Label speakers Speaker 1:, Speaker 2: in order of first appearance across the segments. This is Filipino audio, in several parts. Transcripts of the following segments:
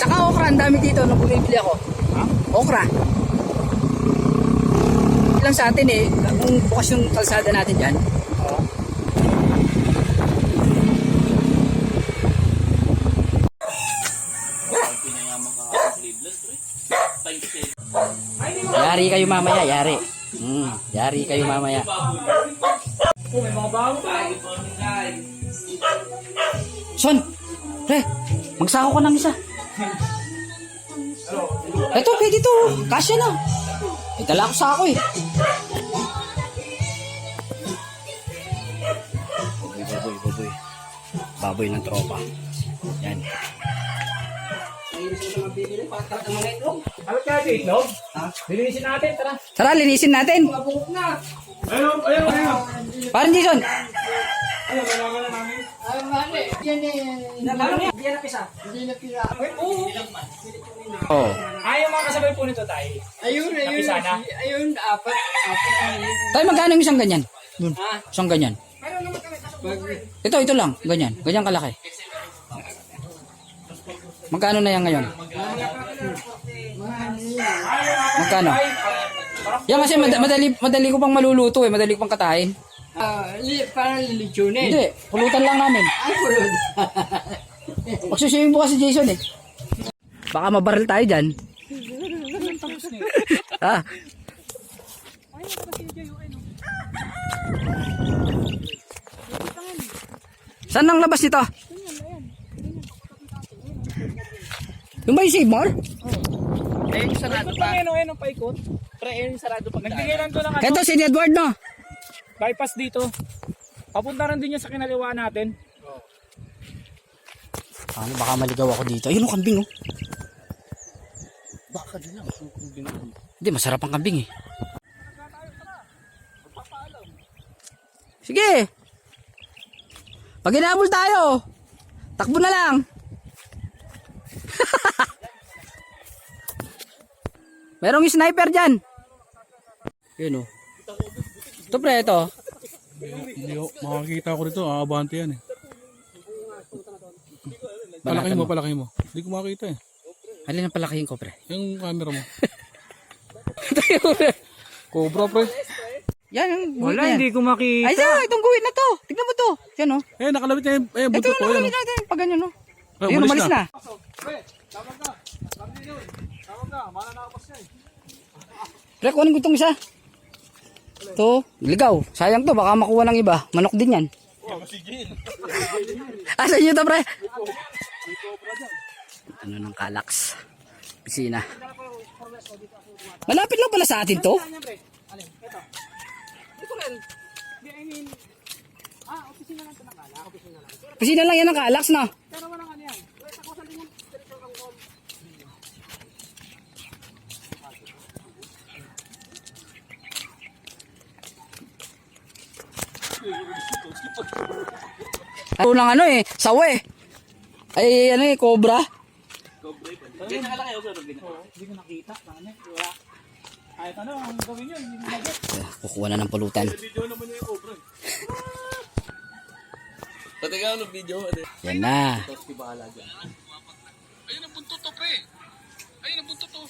Speaker 1: Tsaka okra, ang dami dito nung bumibili ako. Okra. Lang sa atin eh, kung bukas yung kalsada natin dyan. Yari kayo mamaya, yari. Yari kayo mamaya. Son, pre, magsako ka ng isa. Ito, pwede to. Kasya na. May dala ko sa ako eh. Baboy. Baboy ng tropa. Yan.
Speaker 2: Ano kaya dito, itlog? Linisin natin, tara.
Speaker 1: Tara, linisin natin.
Speaker 2: Ayun.
Speaker 1: Parang Jason.
Speaker 2: Ayun, malaman na namin.
Speaker 1: Oh.
Speaker 2: Ayaw mga kasabay po nito tayo.
Speaker 3: Ayun, apat.
Speaker 1: Tayo magkano yung isang ganyan? Isang ganyan. Ito lang. Ganyan. Ganyan kalaki. Magkano na yan ngayon? Magkano? Yan kasi madali ko pang maluluto eh. Madali ko pang katahin.
Speaker 3: Parang lilitsunin.
Speaker 1: Hindi. Pulutan lang namin.
Speaker 3: Ay, pulot.
Speaker 1: Magsusiwing po kasi Jason eh. Baka mabaril tayo dyan. Ha? Saan ang labas nito? Yung ba yung Save Mall?
Speaker 3: Ayun, sarado pa.
Speaker 2: Ayun ang paikot.
Speaker 3: Pre, ayun, sarado pa.
Speaker 2: Nagbigay lang doon ng
Speaker 1: Ito si Edward no?
Speaker 2: bypass dito. Papunta rin din yan sa kinaliwa natin.
Speaker 1: Ano, baka maligaw ako dito. Ayun ang kambing oh.
Speaker 3: Baka din lang.
Speaker 1: Hindi, masarap ang kambing eh. Sige. Pag inabol tayo, takbo na lang. Merong sniper dyan. Yun oh. Ito pre, ito.
Speaker 4: Hindi ko makakita ko dito, abante yan eh.
Speaker 1: Banatan
Speaker 4: Palaki mo. Hindi ko makakita eh.
Speaker 1: Alin ang palakihin ko pre?
Speaker 4: Yung camera mo.
Speaker 1: Tayo pre.
Speaker 4: Cobra pre.
Speaker 1: Yan yung guhit
Speaker 2: Wala,
Speaker 1: na yan.
Speaker 2: hindi ko makita.
Speaker 1: Ay, itong guhit na to. Tignan mo to. Yan oh.
Speaker 4: Eh, nakalabit na yung
Speaker 1: Ito
Speaker 4: buntot
Speaker 1: yung
Speaker 4: ko. Yan,
Speaker 1: nakalabit natin. Pag ganyan oh.
Speaker 4: Eh,
Speaker 1: Ayun,
Speaker 4: umalis
Speaker 1: umalis na. Pre, kunin ko itong isa. Ito, ligaw. Sayang to, baka makuha ng iba. Manok din yan. Asa nyo to, pre? Ano ng Kalax? Pisina. Malapit lang pala sa atin to. Pisina lang yan ng Kalax, no? Ano lang ano eh, sawa eh. Ay ano eh, cobra.
Speaker 2: Hindi ko nakita. Kahit ano, ang gawin nyo, hindi mo nagit.
Speaker 1: Kukuha na ng pulutan.
Speaker 3: Pati ka ano video mo.
Speaker 1: Yan na.
Speaker 4: Ayun ang buntot to pre. Ayun ang buntot to.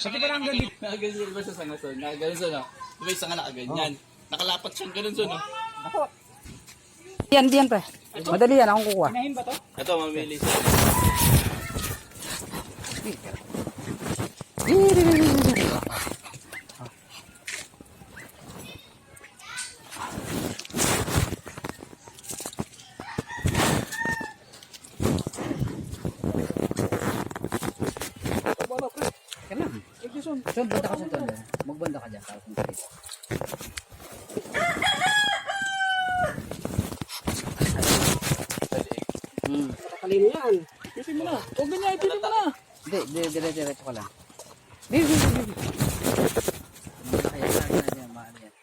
Speaker 2: Pati ba lang ganito?
Speaker 3: Nakaganyan ba sa sangason? Nakaganon sa no? Diba yung sanga nakaganyan? Nakalapat siyang ganun sa no?
Speaker 1: Yan, diyan pre. Madali yan, akong kukuha.
Speaker 2: Pinahin ba to?
Speaker 3: Ito, mamili siya.
Speaker 1: Son, banda ka sa tondo. Magbanda ka dyan.
Speaker 2: Kalino yan. Pitin mo na. Huwag ganyan, pitin mo na.
Speaker 1: Hindi, dire-diretso ka lang. Bibi. Kaya yan, mahal yan.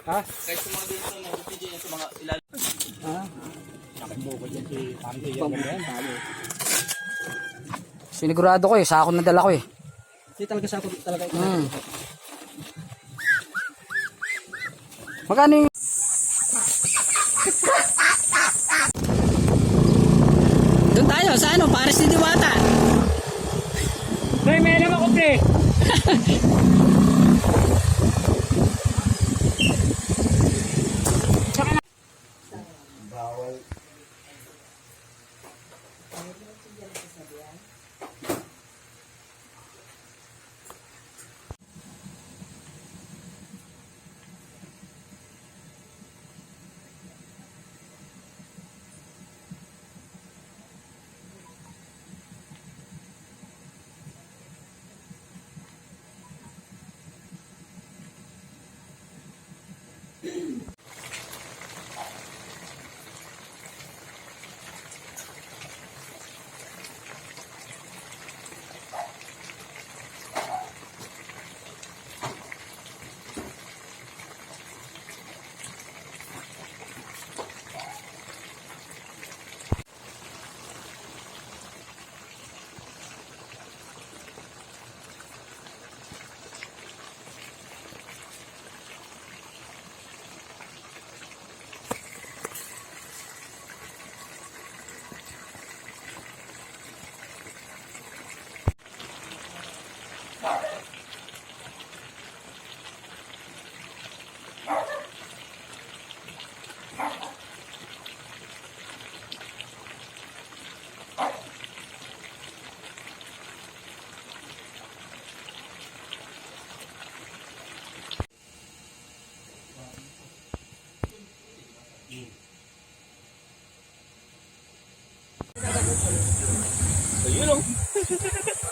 Speaker 2: Ha?
Speaker 3: Kahit sa mga ganito na video yan sa mga ilalim.
Speaker 1: Sinigurado ko eh, sa ako nadala ko eh.
Speaker 2: Hindi talaga sa ako talaga ito.
Speaker 1: Magkano yung... Doon tayo sa ano, Paris ni Diwata.
Speaker 2: May meron ako, pre.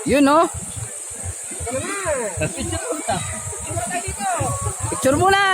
Speaker 1: Yun oh. Picture muna.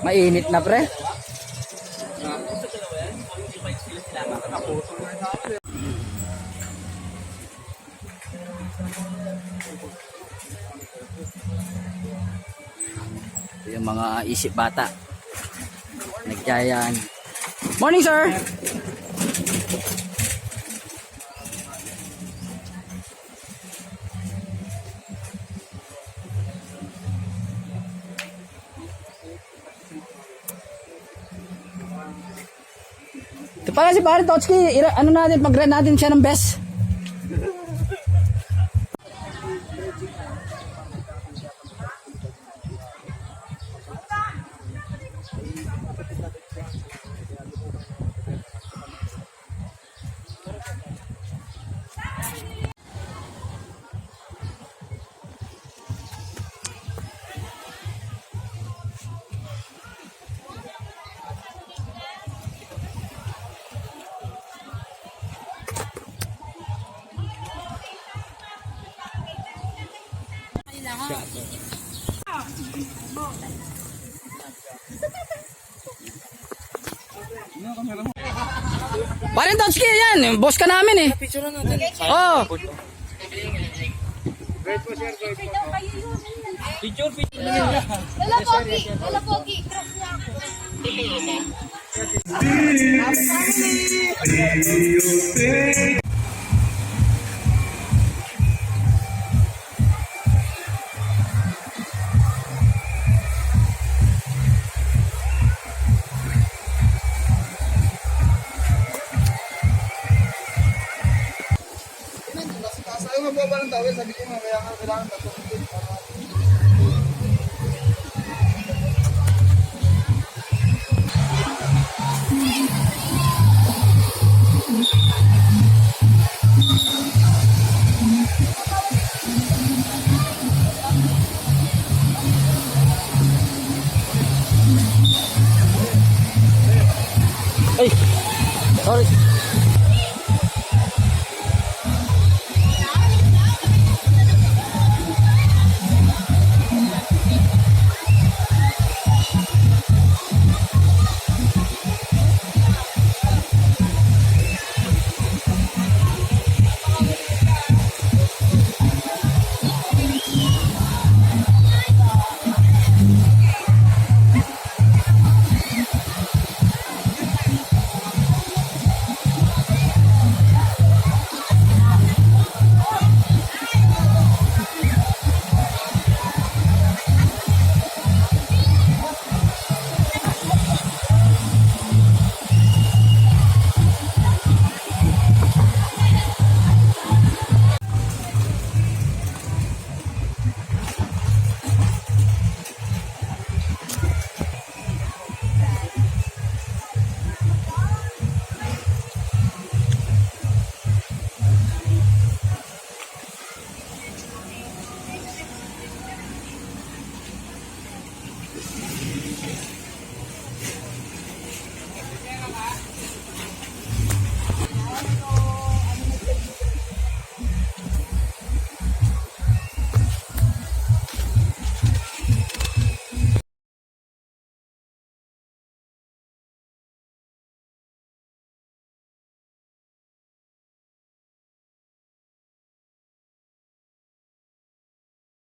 Speaker 1: Mainit na pre. Ito yung mga isip bata. Nagjayan. Morning sir. Ito pala si Pare Totski, ano natin, pag-rent natin siya ng best. Parin Dodski yan. Boss ka namin eh. Oo.
Speaker 5: Wala pogi. Wala pogi. Cross niya ako.
Speaker 3: Ayaw nga buwa ng tawel, sabi ko nga, kaya nga kailangan tatapin.
Speaker 1: Ay. Sorry.